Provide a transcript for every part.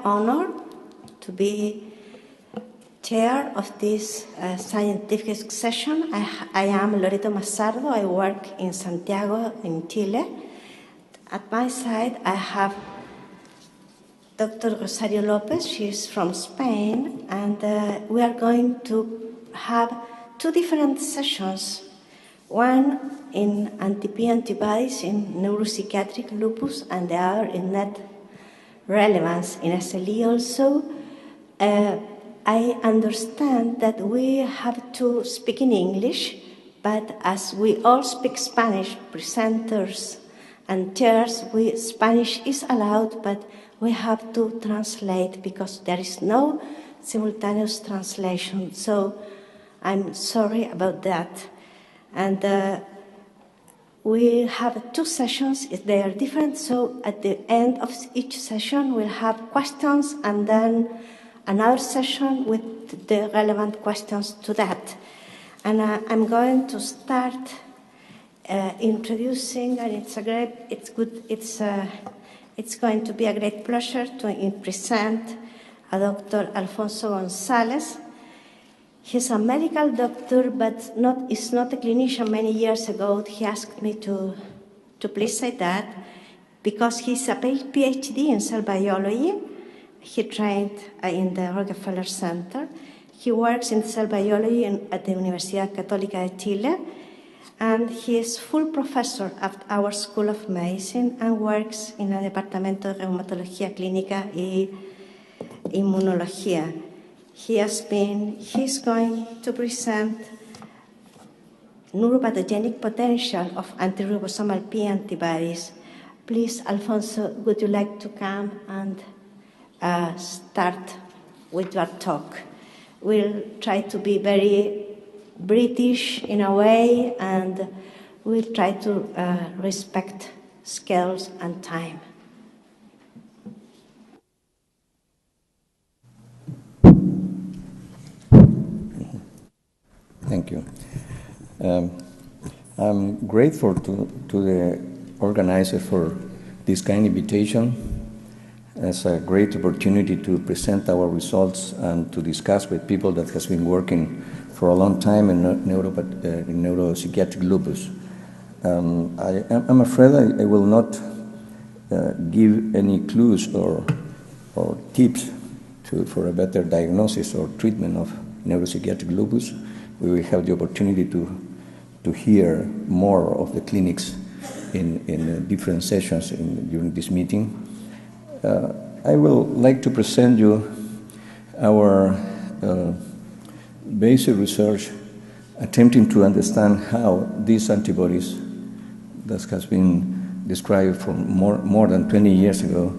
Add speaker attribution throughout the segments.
Speaker 1: honored to be chair of this scientific session. I am Loreto Masardo. I work in Santiago, in Chile. At my side, I have Dr. Rosario Lopez. She's from Spain, and we are going to have two different sessions. One in anti-P antibodies in neuropsychiatric lupus, and the other in net relevance in SLE also. I understand that we have to speak in English, but as we all speak Spanish, presenters and chairs, Spanish is allowed, but we have to translate because there is no simultaneous translation. So I'm sorry about that. And we have two sessions. They are different, so at the end of each session we'll have questions and then another session with the relevant questions to that. And I'm going to start introducing, and it's going to be a great pleasure to present Dr. Alfonso Gonzalez. He's a medical doctor, but is not a clinician. Many years ago, he asked me to please say that, because he's a PhD in cell biology. He trained in the Rockefeller Center. He works in cell biology at the Universidad Católica de Chile, and he is full professor at our School of Medicine and works in el Departamento de Reumatología Clínica y Inmunología. He's going to present neuropathogenic potential of anti-ribosomal P antibodies. Please, Alfonso, would you like to come and start with your talk? We'll try to be very British in a way, and we'll try to respect skills and time.
Speaker 2: Thank you. I'm grateful to the organizer for this kind invitation. It's a great opportunity to present our results and to discuss with people that has been working for a long time in neuropsychiatric lupus. I'm afraid I will not give any clues or tips for a better diagnosis or treatment of neuropsychiatric lupus. We will have the opportunity to hear more of the clinics in different sessions during this meeting. I will like to present you our basic research attempting to understand how these antibodies that has been described from more than 20 years ago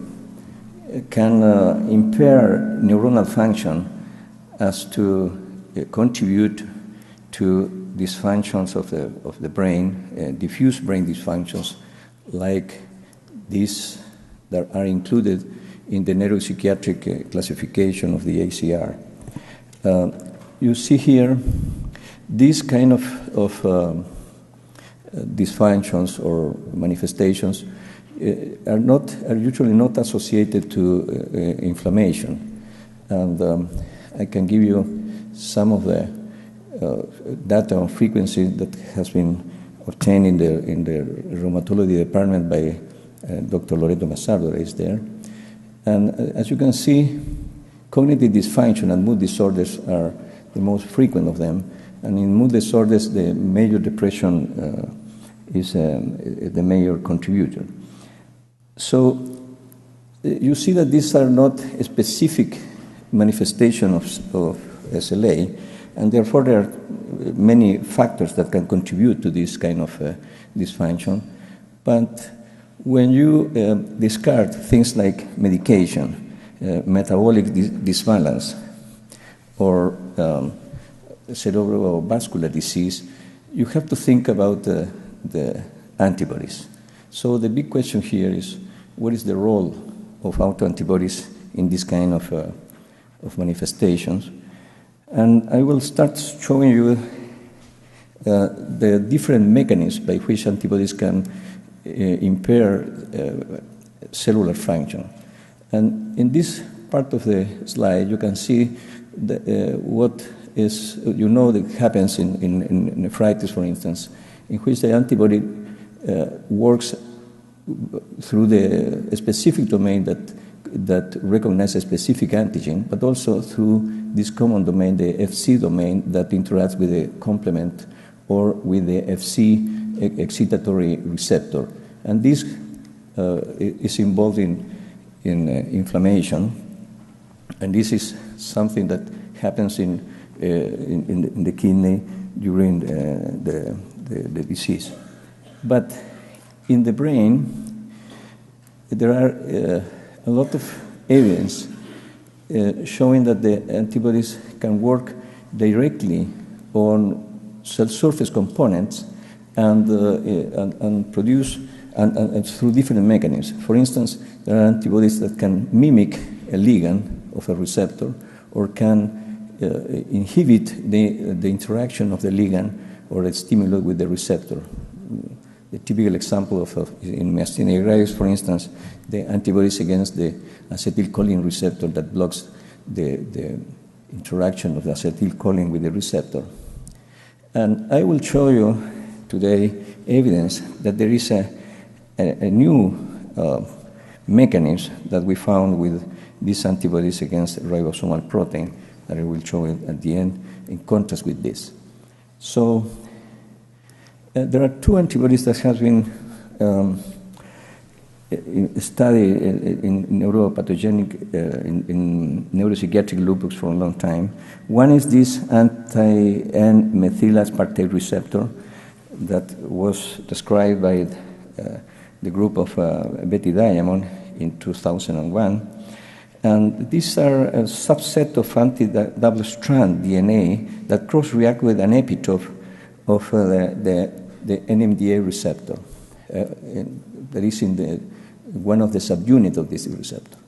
Speaker 2: can impair neuronal function as to contribute to dysfunctions of the brain, diffuse brain dysfunctions like these that are included in the neuropsychiatric classification of the ACR. You see here, these kind of dysfunctions or manifestations are usually not associated to inflammation. And I can give you some of the data on frequency that has been obtained in the rheumatology department by Dr. Loreto Masardo is there. And as you can see, cognitive dysfunction and mood disorders are the most frequent of them. And in mood disorders, the major depression is the major contributor. So you see that these are not a specific manifestation of SLA, and therefore there are many factors that can contribute to this kind of dysfunction. But when you discard things like medication, metabolic dysbalance, or cerebrovascular disease, you have to think about the antibodies. So the big question here is, what is the role of autoantibodies in this kind of manifestations? And I will start showing you the different mechanisms by which antibodies can impair cellular function. And in this part of the slide, you can see what is, that happens in nephritis, for instance, in which the antibody works through the specific domain that recognizes a specific antigen, but also through this common domain, the FC domain, that interacts with the complement or with the FC excitatory receptor. And this is involved in inflammation, and this is something that happens in the kidney during the disease. But in the brain, there are a lot of evidence showing that the antibodies can work directly on cell surface components and produce and through different mechanisms. For instance, there are antibodies that can mimic a ligand of a receptor or can inhibit the interaction of the ligand or a stimulus with the receptor. The typical example in myasthenia gravis, for instance, the antibodies against the acetylcholine receptor that blocks the interaction of the acetylcholine with the receptor. And I will show you today evidence that there is a new mechanism that we found with these antibodies against ribosomal protein that I will show you at the end in contrast with this. So there are two antibodies that have been studied in neuropathogenic, in neuropsychiatric lupus for a long time. One is this anti-N-methyl aspartate receptor that was described by the group of Betty Diamond in 2001. And these are a subset of anti-double-strand DNA that cross-react with an epitope of the NMDA receptor that is in one of the subunits of this receptor.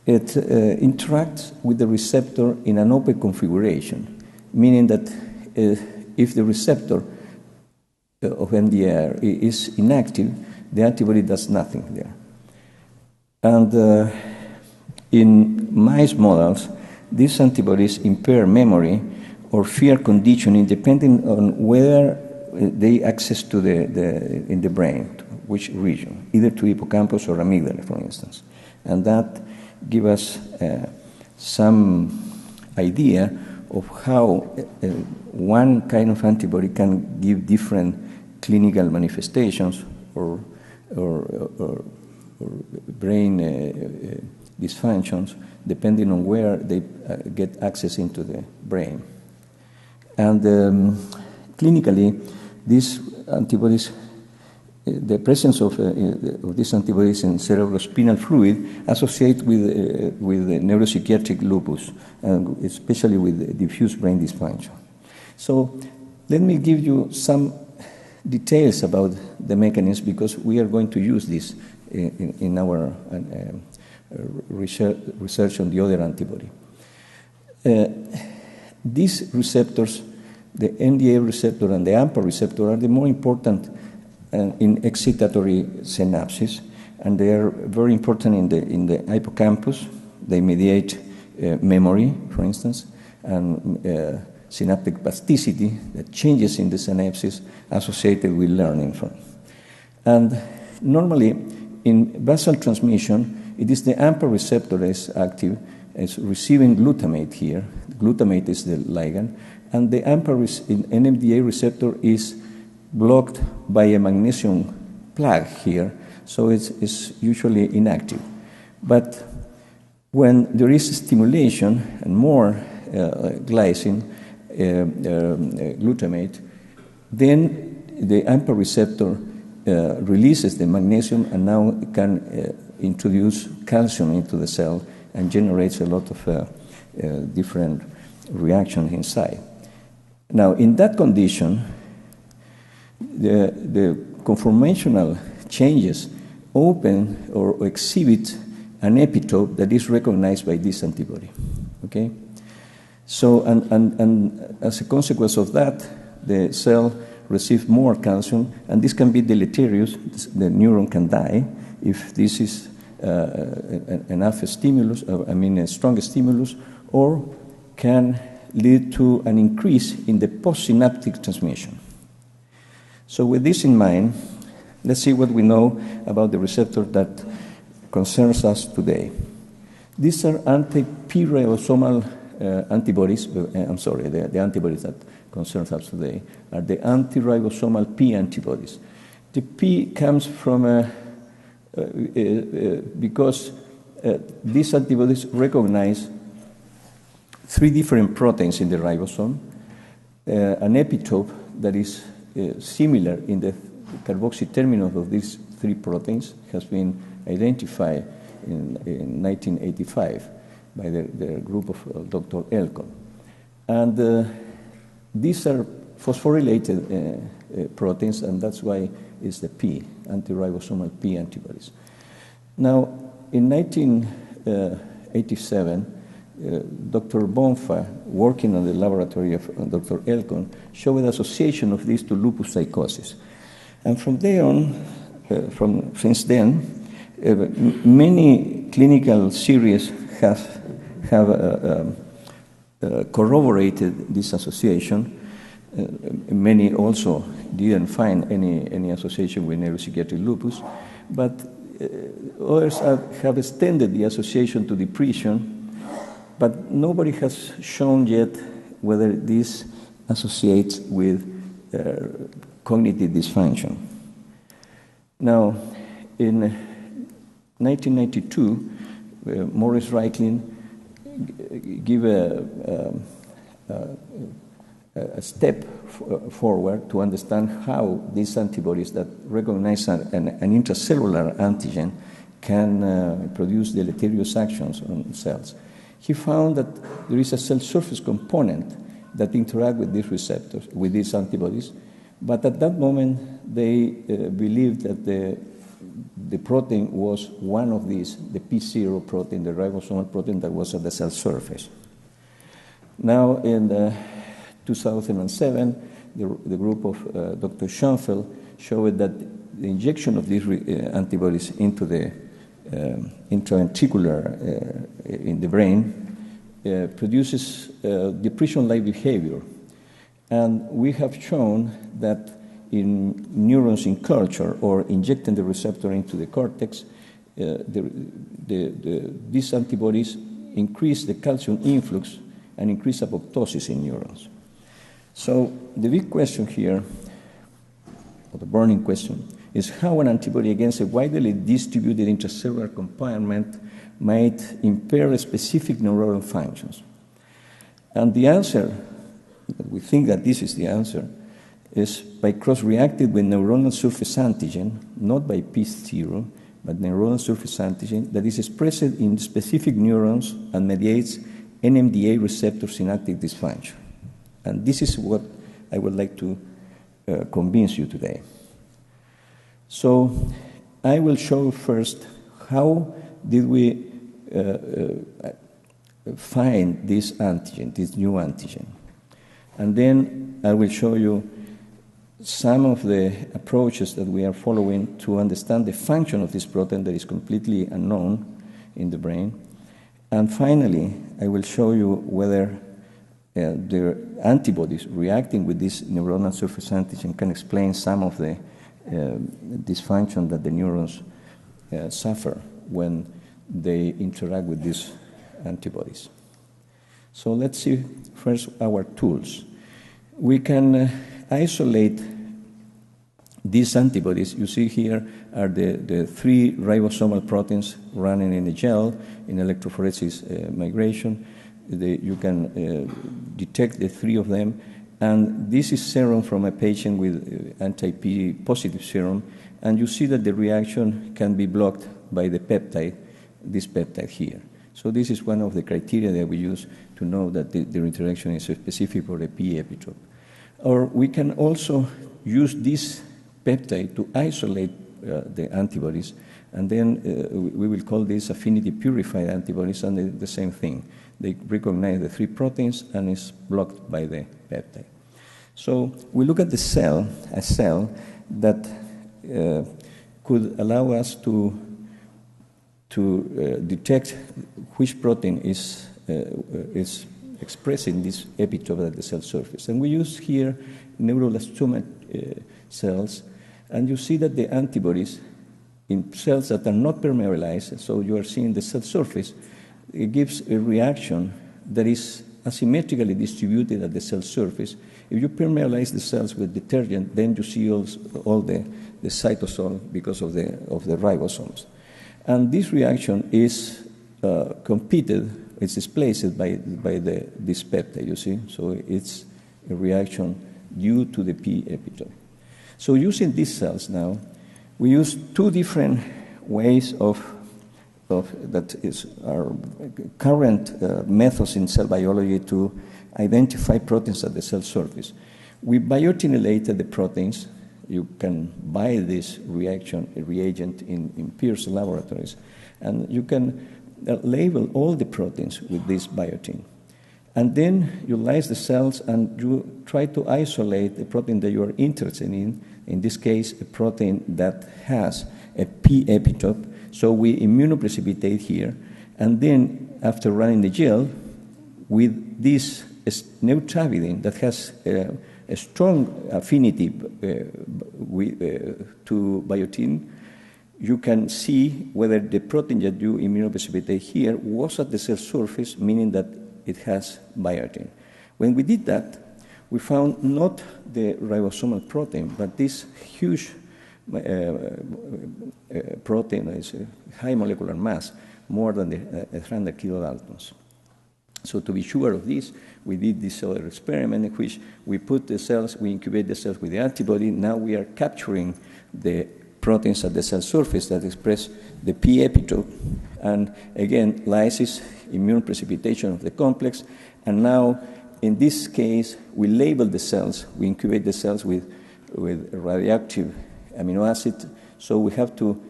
Speaker 2: It interacts with the receptor in an open configuration, meaning that if the receptor of NMDA is inactive, the antibody does nothing there. And in mice models, these antibodies impair memory or fear conditioning depending on where they access to in the brain, which region, either to hippocampus or amygdala, for instance. And that gives us some idea of how one kind of antibody can give different clinical manifestations or brain dysfunctions depending on where they get access into the brain. And clinically, these antibodies, the presence of these antibodies in cerebrospinal fluid associate with neuropsychiatric lupus, and especially with diffuse brain dysfunction. So let me give you some details about the mechanism, because we are going to use this in our research on the other antibody. These receptors, the NMDA receptor and the AMPA receptor, are the more important in excitatory synapses, and they are very important in the hippocampus. They mediate memory, for instance, and synaptic plasticity, the changes in the synapses associated with learning. And normally, in basal transmission, it is the AMPA receptor that is active. It's receiving glutamate here. Glutamate is the ligand, and the AMPA NMDA receptor is blocked by a magnesium plug here, so it's usually inactive. But when there is stimulation and more glycine, glutamate, then the AMPA receptor releases the magnesium and now can introduce calcium into the cell and generates a lot of different reactions inside. Now, in that condition, the conformational changes open or exhibit an epitope that is recognized by this antibody. Okay? So, and as a consequence of that, the cell receives more calcium, and this can be deleterious. The neuron can die if this is enough stimulus, a strong stimulus, or can lead to an increase in the postsynaptic transmission. So with this in mind, let's see what we know about the receptor that concerns us today. These are anti-ribosomal antibodies. The antibodies that concerns us today are the anti-ribosomal P antibodies. The P comes from because these antibodies recognize three different proteins in the ribosome, an epitope that is similar in the carboxy terminus of these three proteins has been identified in 1985 by the group of Dr. Elcon. And these are phosphorylated proteins, and that's why it's the P, anti-ribosomal P antibodies. Now, in 1987, Dr. Bonfa, working on the laboratory of Dr. Elcon, showed the association of these to lupus psychosis. And from there on, since then, many clinical series have corroborated this association. Many also didn't find any association with neuropsychiatric lupus, but others have extended the association to depression, but nobody has shown yet whether this associates with cognitive dysfunction. Now, in 1992, Morris Reichling gave a step forward to understand how these antibodies that recognize an intracellular antigen can produce deleterious actions on cells. He found that there is a cell surface component that interacts with these receptors, with these antibodies, but at that moment they believed that the protein was one of these, the P0 protein, the ribosomal protein that was at the cell surface. Now in 2007, the group of Dr. Schoenfeld showed that the injection of these antibodies into the intraventricular in the brain produces depression-like behavior. And we have shown that in neurons in culture or injecting the receptor into the cortex, these antibodies increase the calcium influx and increase apoptosis in neurons. So the big question here, or the burning question, is how an antibody against a widely distributed intracellular compartment might impair specific neuronal functions. And the answer, we think that this is the answer, is by cross-reacting with neuronal surface antigen, not by P0, but neuronal surface antigen that is expressed in specific neurons and mediates NMDA receptor synaptic dysfunction. And this is what I would like to convince you today. So I will show first how did we find this antigen, this new antigen. And then I will show you some of the approaches that we are following to understand the function of this protein that is completely unknown in the brain. And finally, I will show you whether the antibodies reacting with this neuronal surface antigen can explain some of the dysfunction that the neurons suffer when they interact with these antibodies. So let's see first our tools. We can isolate these antibodies. You see here are the three ribosomal proteins running in a gel in electrophoresis migration. You can detect the three of them. And this is serum from a patient with anti-P positive serum. And you see that the reaction can be blocked by the peptide, this peptide here. So this is one of the criteria that we use to know that the interaction is specific for the P epitope. Or we can also use this peptide to isolate the antibodies, and then we will call this affinity purified antibodies, and the same thing. They recognize the three proteins and is blocked by the peptide. So we look at the cell, a cell that could allow us to to detect which protein is expressing this epitope at the cell surface. And we use here neuroblastoma cells, and you see that the antibodies in cells that are not permeabilized, so you are seeing the cell surface, it gives a reaction that is asymmetrically distributed at the cell surface. If you permeabilize the cells with detergent, then you see all the cytosol because of the ribosomes. And this reaction is competed, it's displaced by this peptide, you see? So it's a reaction due to the P epitope. So using these cells now, we use two different ways of that is our current methods in cell biology to identify proteins at the cell surface. We biotinylated the proteins. You can buy this reagent in Pierce laboratories, and you can label all the proteins with this biotin. And then you lyse the cells and you try to isolate the protein that you are interested in this case, a protein that has a P epitope. So we immunoprecipitate here, and then after running the gel, with this neutrabidine that has a strong affinity to biotin, you can see whether the protein that you immunoprecipitate here was at the cell surface, meaning that it has biotin. When we did that, we found not the ribosomal protein, but this huge protein is a high molecular mass, more than 100 kilodaltons. So to be sure of this, we did this other experiment in which we put the cells, we incubate the cells with the antibody. Now we are capturing the proteins at the cell surface that express the P epitope, and again, lysis, immune precipitation of the complex, and now in this case, we label the cells, we incubate the cells with radioactive amino acid, so we have to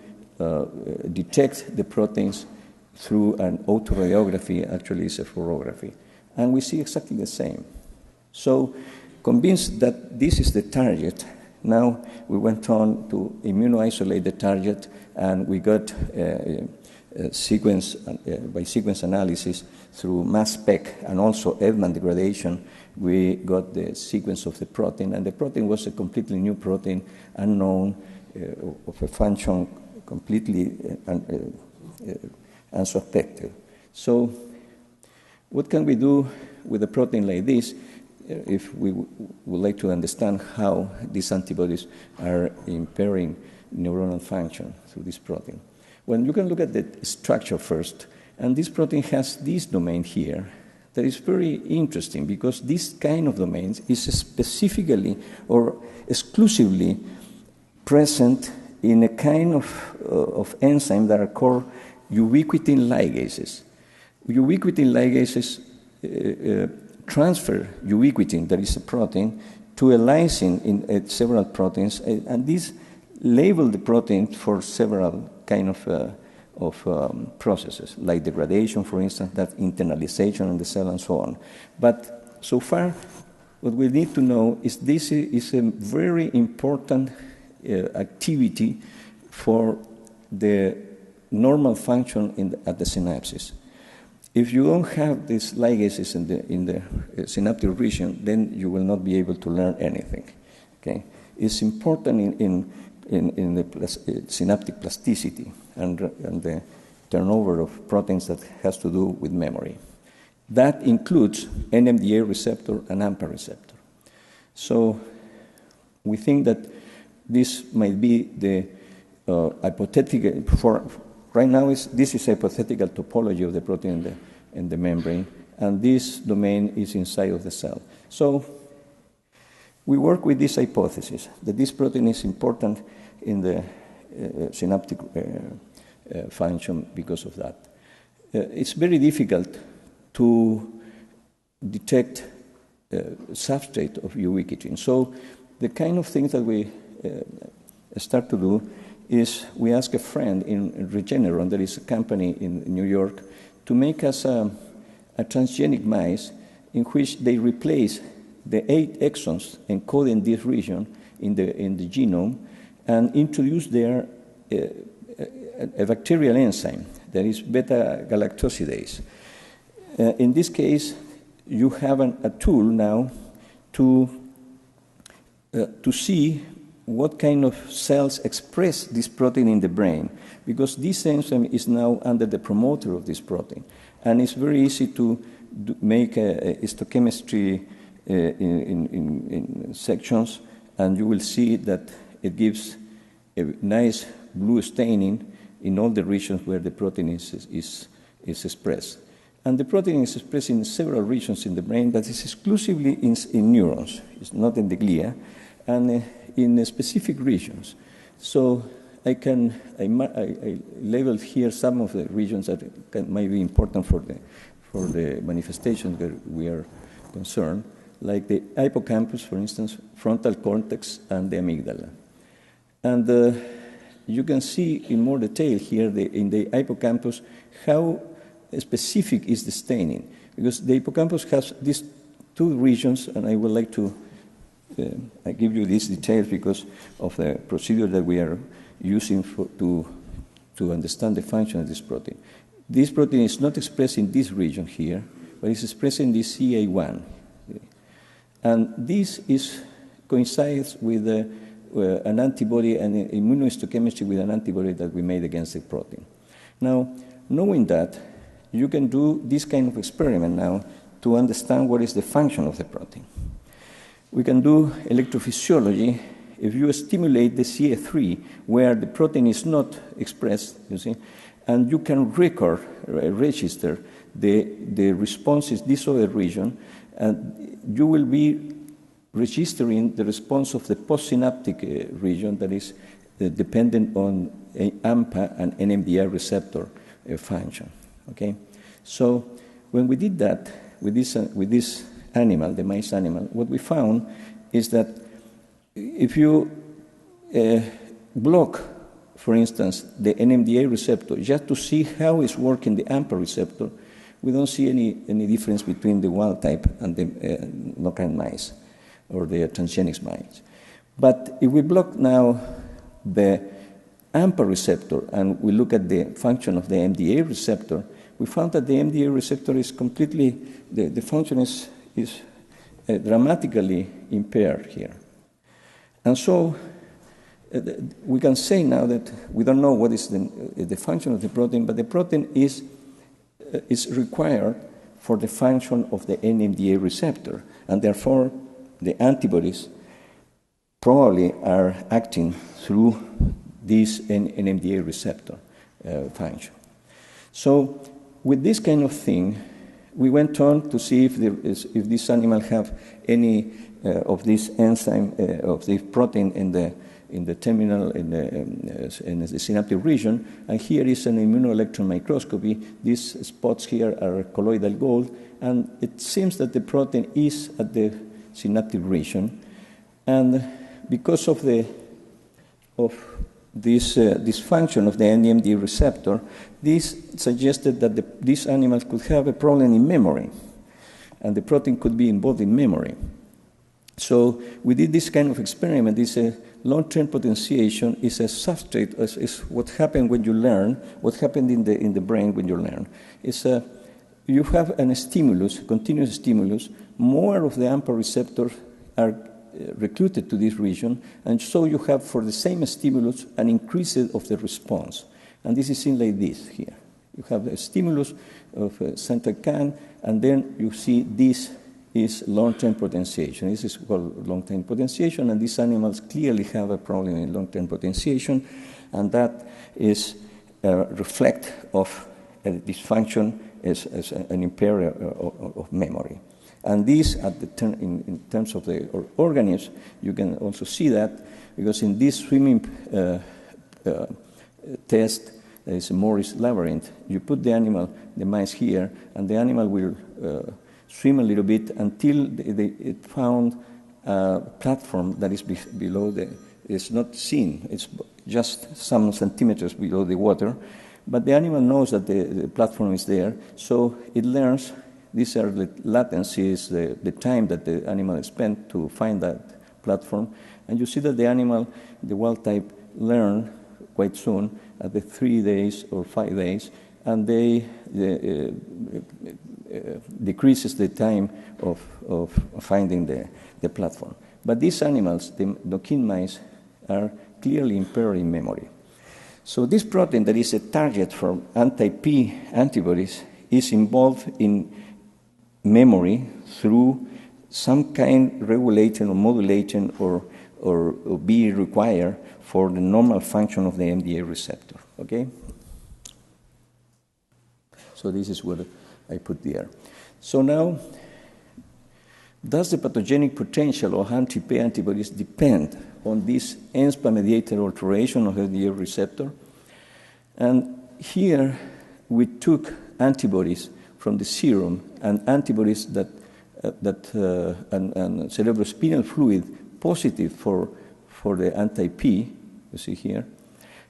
Speaker 2: detect the proteins through an autoradiography, actually it's a fluorography, and we see exactly the same. So convinced that this is the target, now we went on to immunoisolate the target, and we got sequence by sequence analysis through mass spec and also Edman degradation. We got the sequence of the protein, and the protein was a completely new protein, unknown, of a function completely unsuspected. So what can we do with a protein like this if we would like to understand how these antibodies are impairing neuronal function through this protein? Well, you can look at the structure first, and this protein has this domain here that is very interesting because this kind of domains is specifically or exclusively present in a kind of enzyme that are called ubiquitin ligases. Ubiquitin ligases transfer ubiquitin, that is a protein, to a lysine in several proteins, and these label the protein for several kind of processes, like degradation, for instance, that internalization in the cell and so on. But so far, what we need to know is this is a very important activity for the normal function at the synapses. If you don't have these ligases in the synaptic region, then you will not be able to learn anything. Okay, it's important in the synaptic plasticity and the turnover of proteins that has to do with memory. That includes NMDA receptor and AMPA receptor. So we think that this might be the hypothetical, for right now this is a hypothetical topology of the protein in the membrane, and this domain is inside of the cell. So we work with this hypothesis that this protein is important in the synaptic function because of that. It's very difficult to detect substrate of ubiquitin. So the kind of things that we start to do is we ask a friend in Regeneron, there is a company in New York, to make us a transgenic mice in which they replace the 8 exons encoding this region in the genome and introduce there a bacterial enzyme that is beta-galactosidase. In this case, you have a tool now to see what kind of cells express this protein in the brain, because this enzyme is now under the promoter of this protein. And it's very easy to make a histochemistry in sections, and you will see that it gives a nice blue staining in all the regions where the protein is expressed. And the protein is expressed in several regions in the brain, but it's exclusively in neurons. It's not in the glia, and in specific regions. So I labeled here some of the regions that might be important for the manifestations that we are concerned, like the hippocampus, for instance, frontal cortex, and the amygdala. And you can see in more detail here in the hippocampus how specific is the staining, because the hippocampus has these two regions, and I would like to I give you these details because of the procedure that we are using to understand the function of this protein. This protein is not expressed in this region here, but it's expressed in this CA1. And this coincides with an antibody and immunohistochemistry with an antibody that we made against the protein. Now, knowing that, you can do this kind of experiment now to understand what is the function of the protein. We can do electrophysiology if you stimulate the CA3 where the protein is not expressed, you see, and you can register the responses this other region, and you will be registering the response of the postsynaptic region that is dependent on AMPA and NMDA receptor function. Okay, so when we did that with this animal, the mice animal, what we found is that if you block, for instance, the NMDA receptor, just to see how it's working the AMPA receptor, we don't see any difference between the wild type and the knockout mice or the transgenic mice. But if we block now the AMPA receptor and we look at the function of the MDA receptor, we found that the MDA receptor is completely, the function is dramatically impaired here. And so we can say now that we don't know what is the function of the protein, but the protein is required for the function of the NMDA receptor, and therefore the antibodies probably are acting through this NMDA receptor function. So with this kind of thing, we went on to see if this animal have any of this enzyme of this protein in the terminal in the synaptic region. And here is an immunoelectron microscopy. These spots here are colloidal gold, and it seems that the protein is at the synaptic region. And because of this dysfunction of the NMDA receptor, this suggested that these animals could have a problem in memory, and the protein could be involved in memory. So we did this kind of experiment. This long-term potentiation is a substrate, is what happened when you learn, what happened in the brain when you learn. You have a stimulus, a continuous stimulus, more of the AMPA receptors are recruited to this region, and so you have, for the same stimulus, an increase of the response. And this is seen like this here. You have a stimulus of central can, and then you see this is long-term potentiation. This is called long-term potentiation, and these animals clearly have a problem in long-term potentiation, and that is reflect of a dysfunction as an impairment of memory. And these, in terms of the organisms, you can also see that, because in this swimming test, there is a Morris labyrinth. You put the mice here, and the animal will swim a little bit until it found a platform that is below it's not seen. It's just some centimeters below the water, but the animal knows that the platform is there, so it learns. These are the latencies, the time that the animal spent to find that platform. And you see that the animal, the wild type, learn quite soon, at the 3 days or 5 days, and they decreases the time of finding the platform. But these animals, the knock-in mice, are clearly impaired in memory. So this protein that is a target for anti-P antibodies is involved in memory through some kind regulating or modulating or be required for the normal function of the NMDA receptor, okay? So this is what I put there. So now, does the pathogenic potential of anti-P antibodies depend on this ENSPA-mediated alteration of the NMDA receptor? And here we took antibodies from the serum and antibodies and cerebrospinal fluid positive for the anti-P, you see here,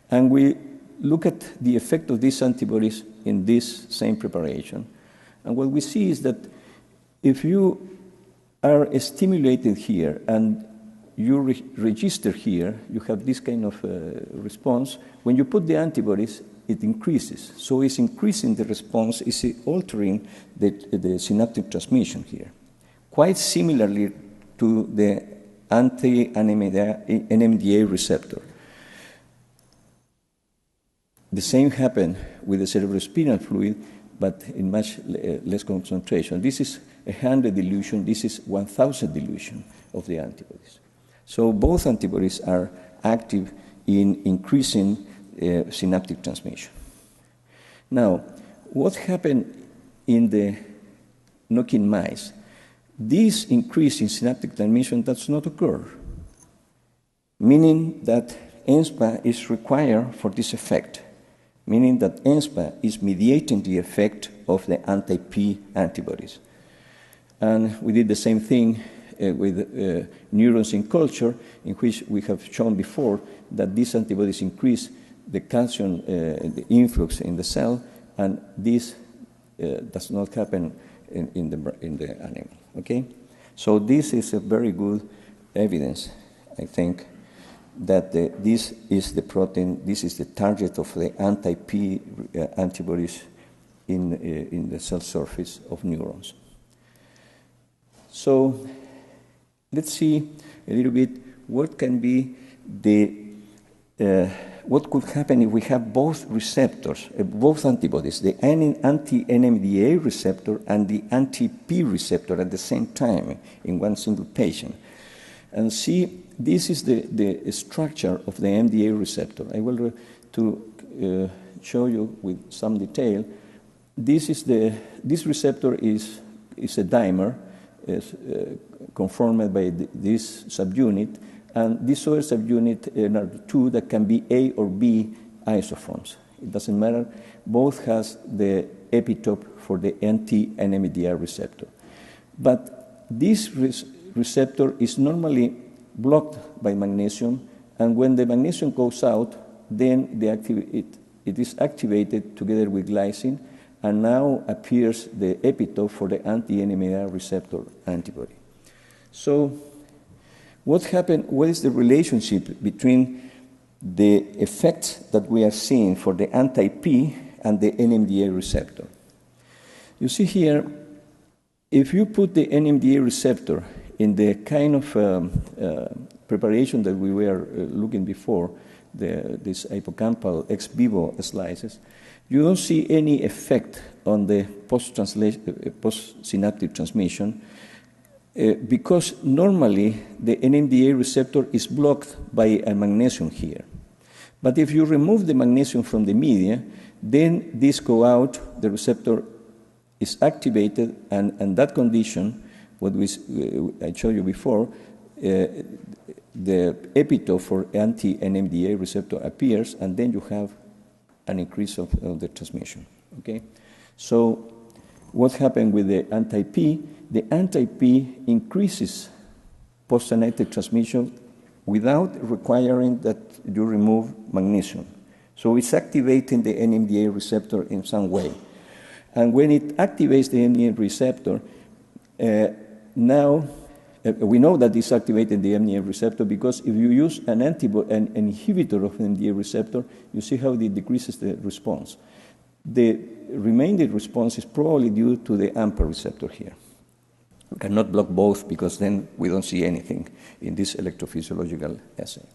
Speaker 2: and we look at the effect of these antibodies in this same preparation. And what we see is that if you are stimulated here and you register here, you have this kind of response. When you put the antibodies, it increases. So it's increasing the response, it's altering the synaptic transmission here. Quite similarly to the anti-NMDA receptor. The same happened with the cerebrospinal fluid, but in much less concentration. This is 100 dilution, this is 1,000 dilution of the antibodies. So both antibodies are active in increasing synaptic transmission. Now, what happened in the knock-in mice? This increase in synaptic transmission does not occur, meaning that ENSPA is required for this effect, meaning that ENSPA is mediating the effect of the anti-P antibodies. And we did the same thing with neurons in culture, in which we have shown before that these antibodies increase the calcium the influx in the cell, and this does not happen in the animal. Okay, so this is a very good evidence, I think, that this is the protein, this is the target of the anti-P antibodies in the cell surface of neurons. So let's see a little bit what can be what could happen if we have both receptors, both antibodies, the anti-NMDA receptor and the anti-P receptor at the same time in one single patient. And see, this is the structure of the NMDA receptor. I will show you with some detail. This receptor is a dimer, conformed by this subunit, and this other subunit are two that can be A or B isoforms. It doesn't matter. Both has the epitope for the anti-NMDA receptor. But this receptor is normally blocked by magnesium, and when the magnesium goes out, then it is activated together with glycine, and now appears the epitope for the anti-NMDA receptor antibody. So what happened? What is the relationship between the effects that we are seeing for the anti-P and the NMDA receptor? You see here, if you put the NMDA receptor in the kind of preparation that we were looking before, this hippocampal ex vivo slices, you don't see any effect on the post-synaptic transmission because normally the NMDA receptor is blocked by a magnesium here. But if you remove the magnesium from the media, then this go out, the receptor is activated, and in that condition, what I showed you before, the epitope for anti-NMDA receptor appears, and then you have an increase of the transmission. Okay, so what happened with the anti-P? The anti-P increases post-synaptic transmission without requiring that you remove magnesium. So it's activating the NMDA receptor in some way. And when it activates the NMDA receptor, now we know that it's activating the NMDA receptor because if you use an inhibitor of the NMDA receptor, you see how it decreases the response. The remaining response is probably due to the AMPA receptor here. We cannot block both because then we don't see anything in this electrophysiological assay.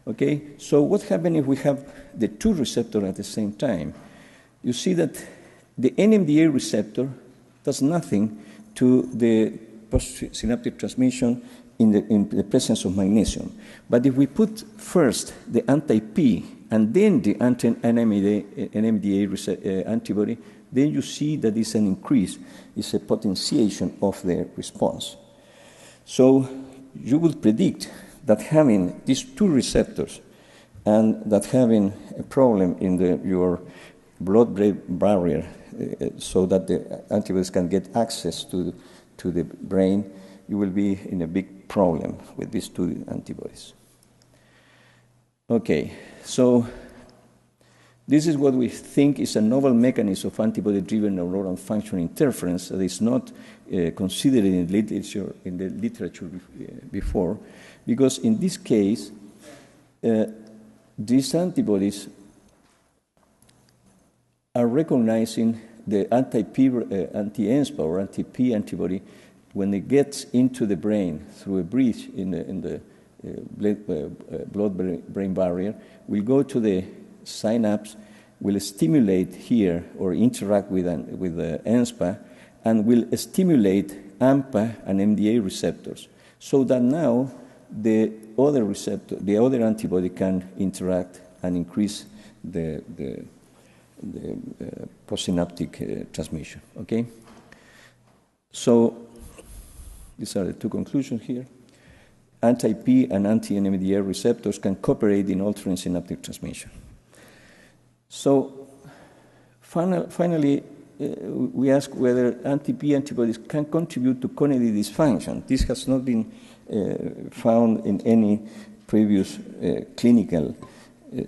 Speaker 2: Okay, so what happens if we have the two receptors at the same time? You see that the NMDA receptor does nothing to the postsynaptic transmission in the presence of magnesium. But if we put first the anti-P and then the anti-NMDA antibody, then you see that it's an increase, it's a potentiation of the response. So you would predict that having these two receptors and that having a problem in your blood-brain barrier so that the antibodies can get access to the brain, you will be in a big problem with these two antibodies. Okay, so this is what we think is a novel mechanism of antibody-driven neuronal function interference that is not considered in the literature before, because in this case, these antibodies are recognizing the anti-ENSPA or anti-P antibody when it gets into the brain through a breach in the blood-brain barrier, will go to the synapse, will stimulate here or interact with the ENSPA, and will stimulate AMPA and NMDA receptors, so that now the other antibody can interact and increase the postsynaptic transmission. Okay. So these are the two conclusions here. Anti-P and anti-NMDA receptors can cooperate in altering synaptic transmission. So finally, we ask whether anti-P antibodies can contribute to cognitive dysfunction. This has not been found in any previous clinical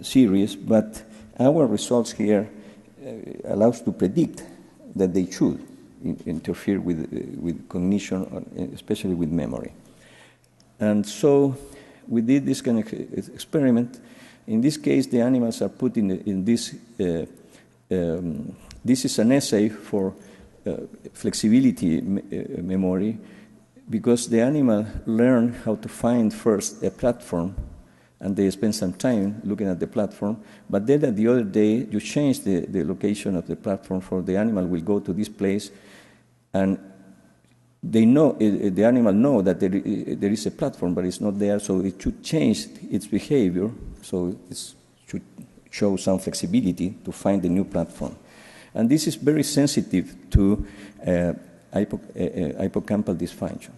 Speaker 2: series, but our results here allow us to predict that they should interfere with cognition, especially with memory. And so we did this kind of experiment. In this case, the animals are put in this. This is an essay for flexibility memory, because the animal learn how to find first a platform, and they spend some time looking at the platform. But then at the other day, you change the location of the platform, for the animal will go to this place, and they know, the animal know that there is a platform, but it's not there, so it should change its behavior, so it should show some flexibility to find a new platform. And this is very sensitive to hippocampal dysfunction.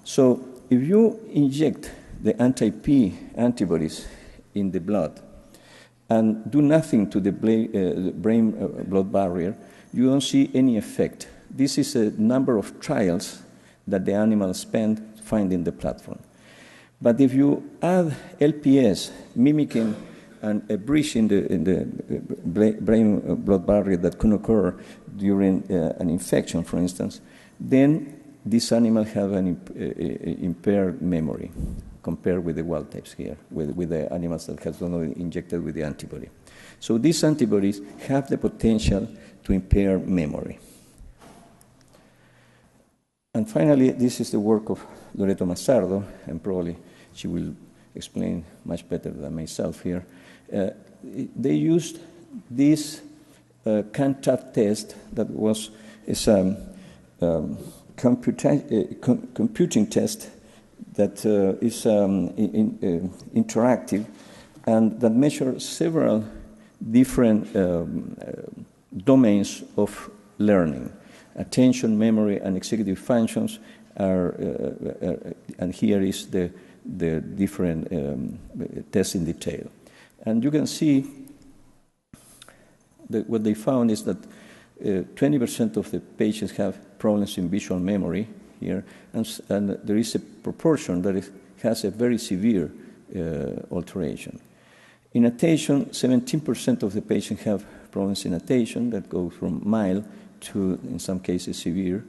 Speaker 2: So if you inject the anti-P antibodies in the blood and do nothing to the brain-blood barrier, you don't see any effect. This is a number of trials that the animals spend finding the platform. But if you add LPS, mimicking a breach in the brain-blood barrier that can occur during an infection, for instance, then this animal have an impaired memory compared with the wild types here, with the animals that have not injected with the antibody. So these antibodies have the potential to impair memory. And finally, this is the work of Loreto Masardo, and probably she will explain much better than myself here. They used this CANTAT test that was a computing test that is interactive and that measures several different domains of learning. Attention, memory, and executive functions are, and here is the different tests in detail. And you can see that what they found is that 20% of the patients have problems in visual memory here, and there is a proportion that has a very severe alteration. In attention, 17% of the patients have problems in attention that go from mild to, in some cases, severe.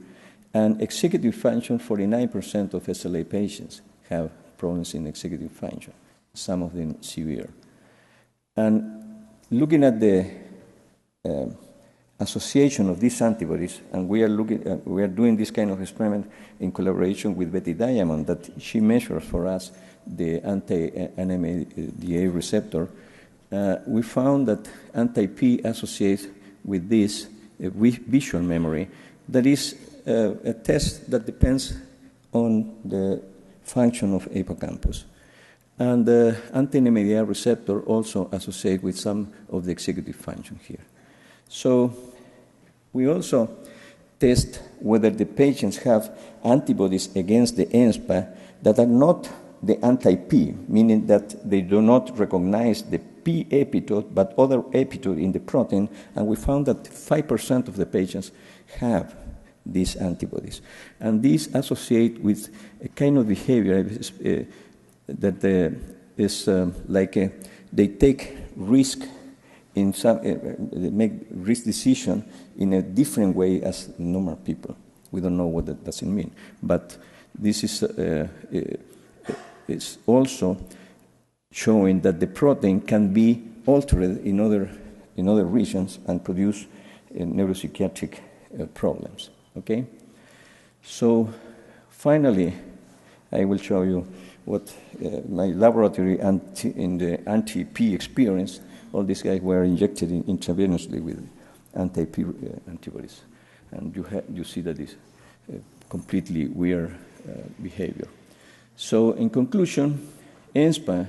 Speaker 2: And executive function, 49% of SLA patients have problems in executive function, some of them severe. And looking at the association of these antibodies, and we are doing this kind of experiment in collaboration with Betty Diamond, that she measures for us the anti-NMDA receptor. We found that anti-P associates with this visual memory. That is a test that depends on the function of hippocampus. And the anti-NMDA receptor also associates with some of the executive function here. So we also test whether the patients have antibodies against the ENSPA that are not the anti-P, meaning that they do not recognize the P epitope, but other epitope in the protein, and we found that 5% of the patients have these antibodies. And these associate with a kind of behavior that is like they take risk in some, they make risk decision in a different way as normal people. We don't know what that doesn't mean, but this is also showing that the protein can be altered in other regions and produce neuropsychiatric problems. Okay, so finally, I will show you what my laboratory in the anti-P experience. All these guys were injected intravenously with anti-P antibodies, and you see that is completely weird behavior. So, in conclusion, ENSPA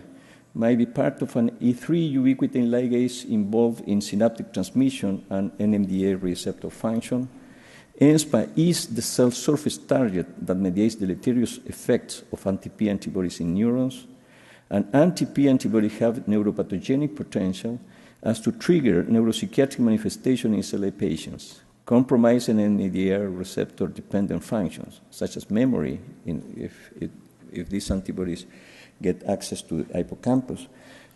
Speaker 2: might be part of an E3 ubiquitin ligase involved in synaptic transmission and NMDA receptor function. ENSPA is the cell surface target that mediates deleterious effects of anti-P antibodies in neurons. And anti-P antibodies have neuropathogenic potential as to trigger neuropsychiatric manifestation in SLA patients, compromising NMDA receptor-dependent functions, such as memory. If these antibodies get access to the hippocampus,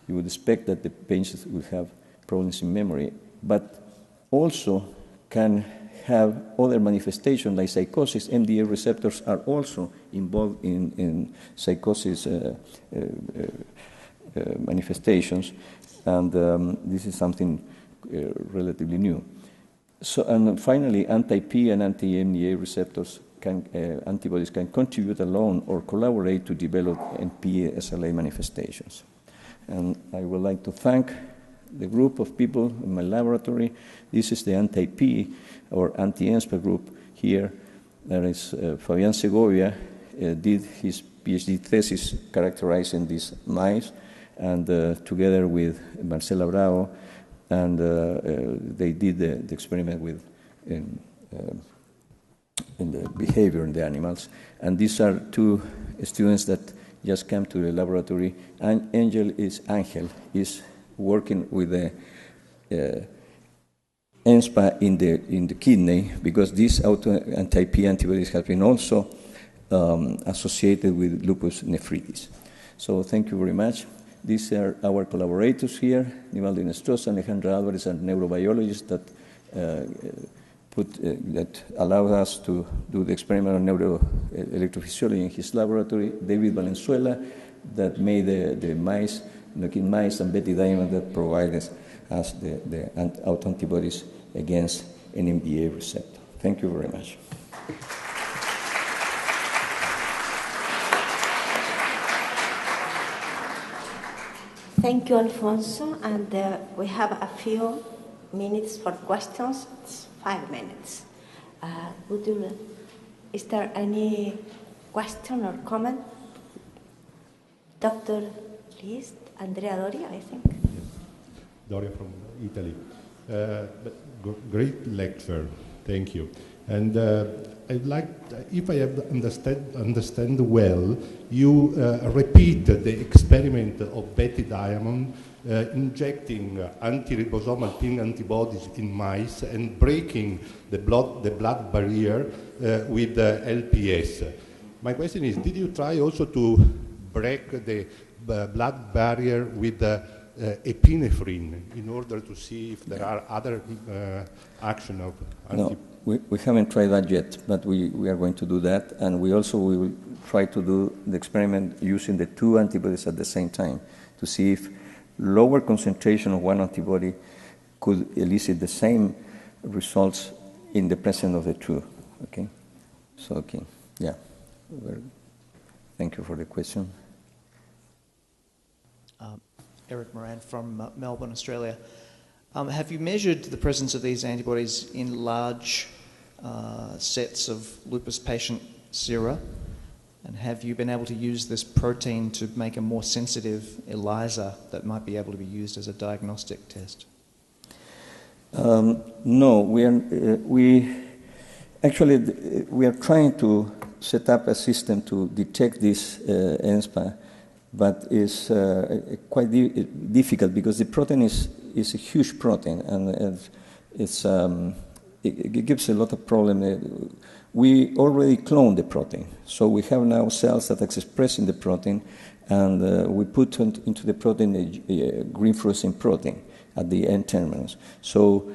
Speaker 2: you would expect that the patients will have problems in memory, but also can have other manifestations like psychosis. NMDA receptors are also involved in psychosis manifestations, and this is something relatively new. So, and finally, anti-P and anti-NMDA receptors antibodies can contribute alone or collaborate to develop NP-SLA manifestations. And I would like to thank the group of people in my laboratory. This is the anti-P or anti-ENSPA group here. There is Fabian Segovia did his PhD thesis characterizing these mice, and together with Marcela Bravo, and they did the experiment with in the behavior in the animals. And these are two students that just came to the laboratory. And Angel is working with the ENSPA in the kidney, because these anti-P antibodies have been also associated with lupus nephritis. So thank you very much. These are our collaborators here. Nivaldo Inestrosa and Alejandra Alvarez are neurobiologists that allowed us to do the experiment on neuroelectrophysiology in his laboratory. David Valenzuela, that made the mice, looking mice, and Betty Diamond, that provided us the autoantibodies against NMDA receptor. Thank you very much.
Speaker 1: Thank you, Alfonso. And we have a few minutes for questions. It's 5 minutes. Is there any question or comment? Dr. Please, Andrea Doria, I think.
Speaker 3: Doria from Italy. Great lecture, thank you. And I'd like, if I have understand well, you repeat the experiment of Betty Diamond injecting anti-ribosomal P antibodies in mice and breaking the blood barrier with LPS. My question is, did you try also to break the blood barrier with epinephrine in order to see if there are other action of
Speaker 2: No, we haven't tried that yet, but we are going to do that, and we will try to do the experiment using the two antibodies at the same time to see if lower concentration of one antibody could elicit the same results in the presence of the two. Okay, so okay, yeah. Thank you for the question.
Speaker 4: Eric Moran from Melbourne, Australia. Have you measured the presence of these antibodies in large sets of lupus patient sera? And have you been able to use this protein to make a more sensitive ELISA that might be able to be used as a diagnostic test?
Speaker 2: No, we are trying to set up a system to detect this ENSPA, but it's quite difficult because the protein is a huge protein, and it gives a lot of problem. We already cloned the protein, so we have now cells that are expressing the protein, and we put into the protein a green fluorescent protein at the end terminus. So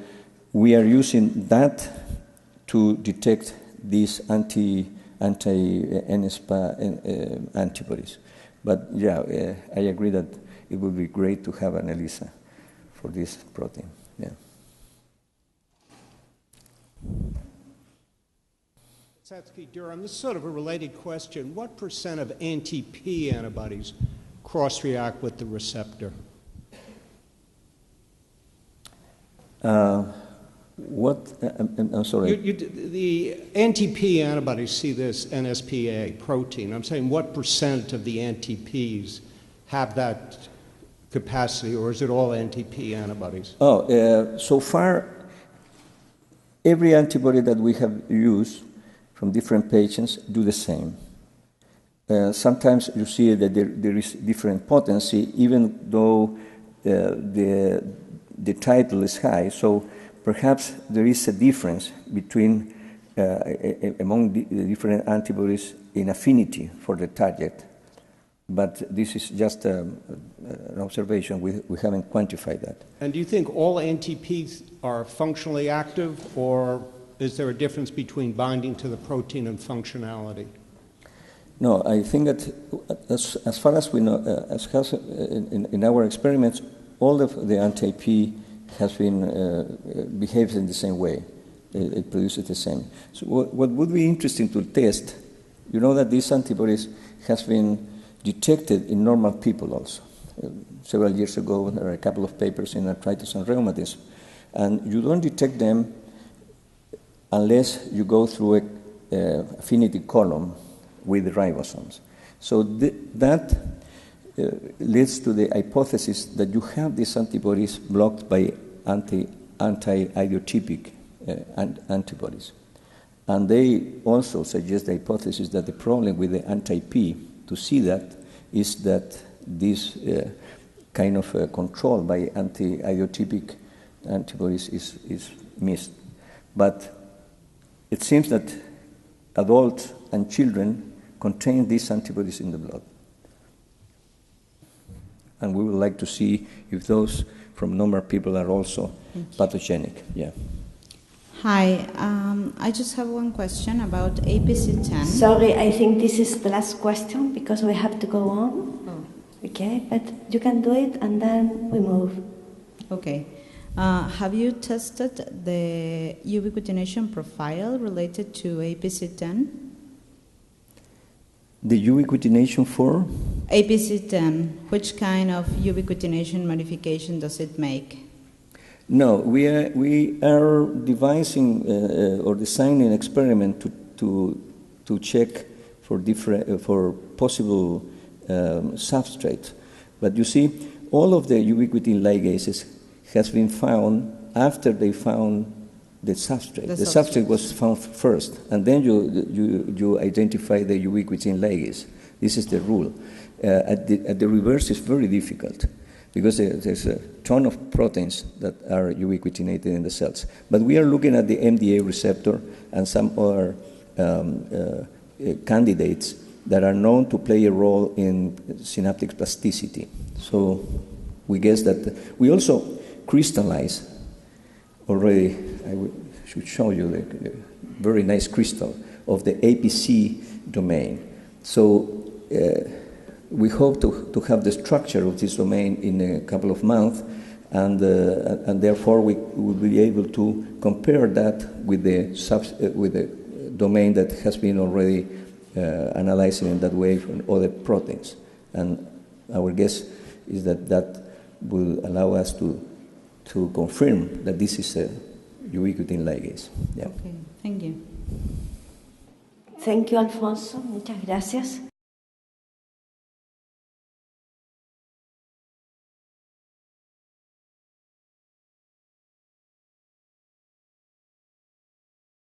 Speaker 2: we are using that to detect these anti-NSPA antibodies. But yeah, I agree that it would be great to have an ELISA for this protein. Yeah.
Speaker 5: Satsuki Durham, this is sort of a related question. What % of anti-P antibodies cross-react with the receptor?
Speaker 2: I'm sorry.
Speaker 5: The anti-P antibodies see this NSPA protein. I'm saying what % of the anti-Ps have that capacity, or is it all anti-P antibodies?
Speaker 2: So far, every antibody that we have used from different patients do the same. Sometimes you see that there is different potency, even though the title is high. So perhaps there is a difference between among the different antibodies in affinity for the target. But this is just an observation. We haven't quantified that.
Speaker 5: And do you think all anti-Ps are functionally active, or is there a difference between binding to the protein and functionality?
Speaker 2: No, I think that as far as we know, in our experiments, all of the anti-P has been behaves in the same way. It produces the same. So what would be interesting to test, you know that these antibodies has been detected in normal people also. Several years ago, there are a couple of papers in arthritis and rheumatism. And you don't detect them unless you go through a affinity column with the ribosomes. So that leads to the hypothesis that you have these antibodies blocked by anti-idiotypic antibodies. And they also suggest the hypothesis that the problem with the anti-P, to see that, is that this kind of control by anti-idiotypic antibodies is missed. But it seems that adults and children contain these antibodies in the blood. And we would like to see if those from normal people are also pathogenic. Yeah.
Speaker 6: Hi, I just have one question about APC10.
Speaker 1: Sorry, I think this is the last question because we have to go on.
Speaker 6: Oh.
Speaker 1: Okay, but you can do it and then we move.
Speaker 6: Okay. Have you tested the ubiquitination profile related to APC10?
Speaker 2: The ubiquitination for?
Speaker 6: APC10. Which kind of ubiquitination modification does it make?
Speaker 2: No, we are devising or designing an experiment to check for possible substrates. But you see, all of the ubiquitin ligases has been found after they found the substrate. The substrate was found first, and then you identify the ubiquitin ligase. This is the rule. At the reverse, it's very difficult because there's a ton of proteins that are ubiquitinated in the cells. But we are looking at the NMDA receptor and some other candidates that are known to play a role in synaptic plasticity. So we guess that we also crystallize already. Should show you the very nice crystal of the APC domain. So we hope to have the structure of this domain in a couple of months, and therefore we will be able to compare that with the domain that has been already analyzed in that way from other proteins. And our guess is that that will allow us to confirm that this is a ubiquitin ligase. Yeah.
Speaker 6: Okay, thank you.
Speaker 1: Thank you, Alfonso. Muchas gracias.